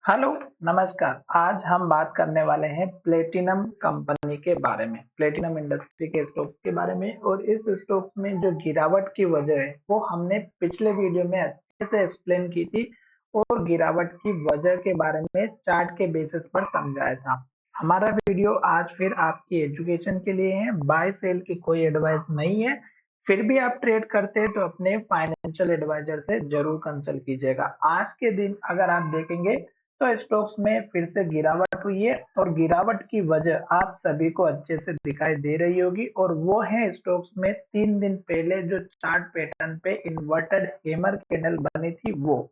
Hello, नमस्कार। आज हम बात करने वाले हैं प्लेटिनम कंपनी के बारे में, प्लेटिनम इंडस्ट्री के स्टॉक्स के बारे में। और इस स्टॉक्स में जो गिरावट की वजह है वो हमने पिछले वीडियो में अच्छे से एक्सप्लेन की थी और गिरावट की वजह के बारे में चार्ट के बेसिस पर समझाया था। हमारा वीडियो आज फिर आपकी एजुकेशन के लिए है, बाय सेल की कोई एडवाइस नहीं है। फिर भी आप ट्रेड करते हैं तो अपने फाइनेंशियल एडवाइजर से जरूर कंसल्ट कीजिएगा। आज के दिन अगर आप देखेंगे तो स्टॉक्स में फिर से गिरावट हुई है और गिरावट की वजह आप सभी को अच्छे से दिखाई दे रही होगी, और वो है स्टॉक्स में 3 दिन पहले जो चार्ट पैटर्न पे इन्वर्टेड हैमर कैंडल बनी थी वो।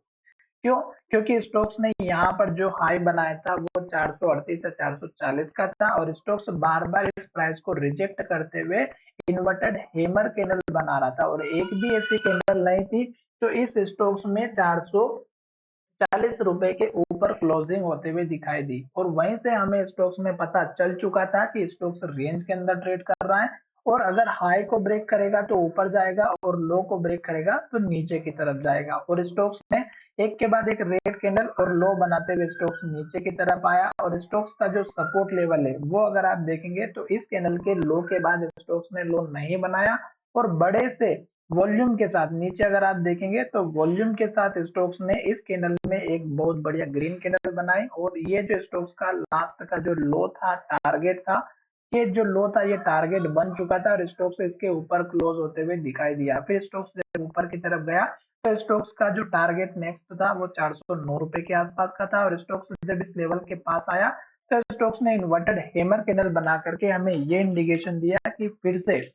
क्यों? क्योंकि स्टॉक्स ने यहाँ पर जो हाई बनाया था वो 438 या 440 का था, और स्टॉक्स बार बार इस प्राइस को रिजेक्ट करते हुए इन्वर्टेड हैमर कैंडल बना रहा था, और एक भी ऐसी कैंडल नहीं थी। तो इस स्टॉक्स में 440 रुपए के ऊपर क्लोजिंग होते हुए दिखाई दी, और वहीं से हमें स्टॉक्स में पता चल चुका था कि स्टॉक्स रेंज के अंदर ट्रेड कर रहा है, और अगर हाई को ब्रेक करेगा तो ऊपर जाएगा और लो को ब्रेक करेगा तो नीचे की तरफ जाएगा। और स्टॉक्स ने एक के बाद एक रेड कैंडल और लो बनाते हुए स्टॉक्स नीचे की तरफ आया, और स्टॉक्स का जो सपोर्ट लेवल है वो अगर आप देखेंगे तो इस कैंडल के लो के बाद स्टॉक्स ने लो नहीं बनाया, और बड़े से वॉल्यूम के साथ नीचे अगर आप देखेंगे तो वॉल्यूम के साथ स्टॉक्स ने इस कैंडल में एक बहुत बढ़िया ग्रीन कैंडल बनाई, और ये जो स्टॉक्स का लास्ट का जो लो था, टारगेट था, ये जो लो था ये टारगेट बन चुका था, और स्टॉक्स इसके ऊपर क्लोज होते हुए दिखाई दिया। फिर स्टॉक्स जब ऊपर की तरफ गया तो स्टॉक्स का जो टारगेट नेक्स्ट था वो 409 रुपए के आसपास का था, और स्टॉक्स जब इस लेवल के पास आया तो स्टॉक्स ने इन्वर्टेड हैमर कैंडल बना करके हमें ये इंडिकेशन दिया कि फिर से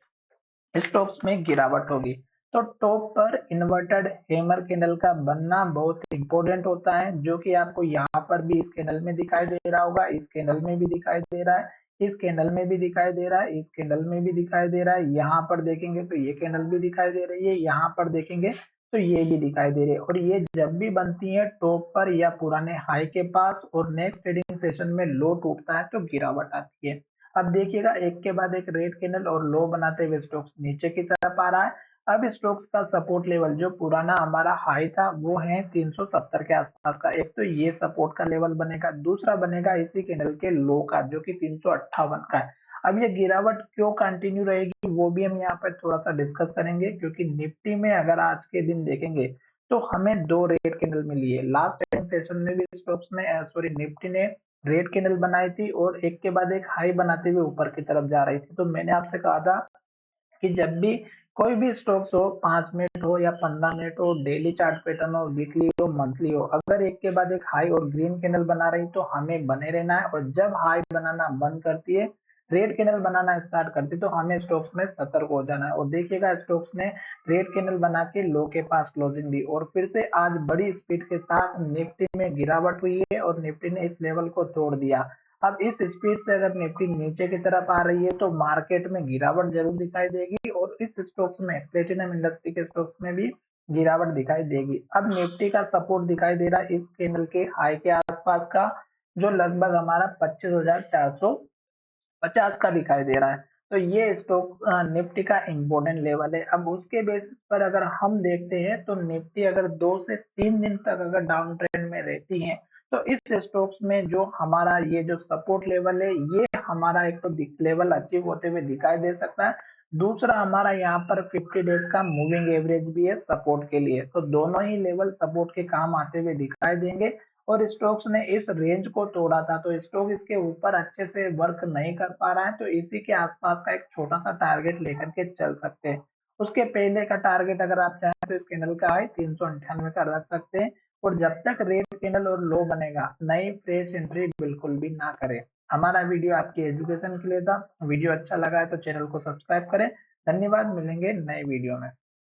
स्टॉक्स में गिरावट होगी। तो टॉप पर इन्वर्टेड हैमर कैंडल का बनना बहुत इंपॉर्टेंट होता है, जो कि आपको यहाँ पर भी इस कैंडल में दिखाई दे रहा होगा, इस कैंडल में भी दिखाई दे रहा है, इस कैंडल में भी दिखाई दे रहा है, इस कैंडल में भी दिखाई दे रहा है। यहाँ पर देखेंगे तो ये कैंडल भी दिखाई दे रही है, यहाँ पर देखेंगे तो ये भी दिखाई दे रही है। और ये जब भी बनती है टॉप पर या पुराने हाई के पास और नेक्स्ट ट्रेडिंग सेशन में लो टूटता है तो गिरावट आती है। अब देखिएगा एक के बाद एक रेड कैंडल और लो बनाते हुए स्टॉक्स नीचे की तरफ आ रहा है। अब स्टॉक्स का सपोर्ट लेवल जो पुराना हमारा हाई था वो है 370 के आसपास का। एक तो ये सपोर्ट का लेवल बनेगा, दूसरा बनेगा इसी कैंडल के लो का जो कि 358 का है। अब ये गिरावट क्यों कंटिन्यू रहेगी वो भी हम यहाँ पर थोड़ा सा डिस्कस करेंगे, क्योंकि निफ्टी में अगर आज के दिन देखेंगे तो हमें दो रेड कैंडल मिली है। लास्ट सेशन में भी स्टॉक्स ने सॉरी निफ्टी ने रेड कैंडल बनाई थी और एक के बाद एक हाई बनाते हुए ऊपर की तरफ जा रही थी। तो मैंने आपसे कहा था कि जब भी कोई भी स्टॉक्स हो, 5 मिनट हो या 15 मिनट हो, डेली चार्ट पैटर्न हो, वीकली हो, मंथली हो, अगर एक के बाद एक हाई और ग्रीन कैंडल बना रही तो हमें बने रहना है, और जब हाई बनाना बंद करती है, रेड कैंडल बनाना स्टार्ट करती है, तो हमें स्टॉक्स में सतर्क हो जाना है। और देखिएगा स्टॉक्स ने रेड कैंडल बना के लो के पास क्लोजिंग दी, और फिर से आज बड़ी स्पीड के साथ निफ्टी में गिरावट हुई है और निफ्टी ने इस लेवल को तोड़ दिया। अब इस स्पीड से अगर निफ्टी नीचे की तरफ आ रही है तो मार्केट में गिरावट जरूर दिखाई देगी, और इस स्टॉक्स में प्लेटिनम इंडस्ट्री के स्टॉक्स में भी गिरावट दिखाई देगी। अब निफ्टी का सपोर्ट दिखाई दे रहा है इस कैंडल के हाई के आसपास का, जो लगभग हमारा 25,450 का दिखाई दे रहा है। तो ये स्टॉक निफ्टी का इम्पोर्टेंट लेवल है। अब उसके बेसिस पर अगर हम देखते हैं तो निफ्टी अगर 2 से 3 दिन तक अगर डाउन ट्रेंड में रहती है तो इस स्टॉक्स में जो हमारा ये जो सपोर्ट लेवल है ये हमारा एक तो लेवल अचीव होते हुए दिखाई दे सकता है, दूसरा हमारा यहाँ पर 50 डेज का मूविंग एवरेज भी है सपोर्ट के लिए। तो दोनों ही लेवल सपोर्ट के काम आते हुए दिखाई देंगे, और स्टॉक्स ने इस रेंज को तोड़ा था तो स्टॉक इसके ऊपर अच्छे से वर्क नहीं कर पा रहा है, तो इसी के आसपास का एक छोटा सा टारगेट लेकर के चल सकते हैं। उसके पहले का टारगेट अगर आप चाहें तो इस कैंडल का हाई 398 का रख सकते हैं, और जब तक रेड कैंडल और लो बनेगा नई फ्रेश एंट्री बिल्कुल भी ना करें। हमारा वीडियो आपकी एजुकेशन के लिए था। वीडियो अच्छा लगा है तो चैनल को सब्सक्राइब करें। धन्यवाद, मिलेंगे नए वीडियो में।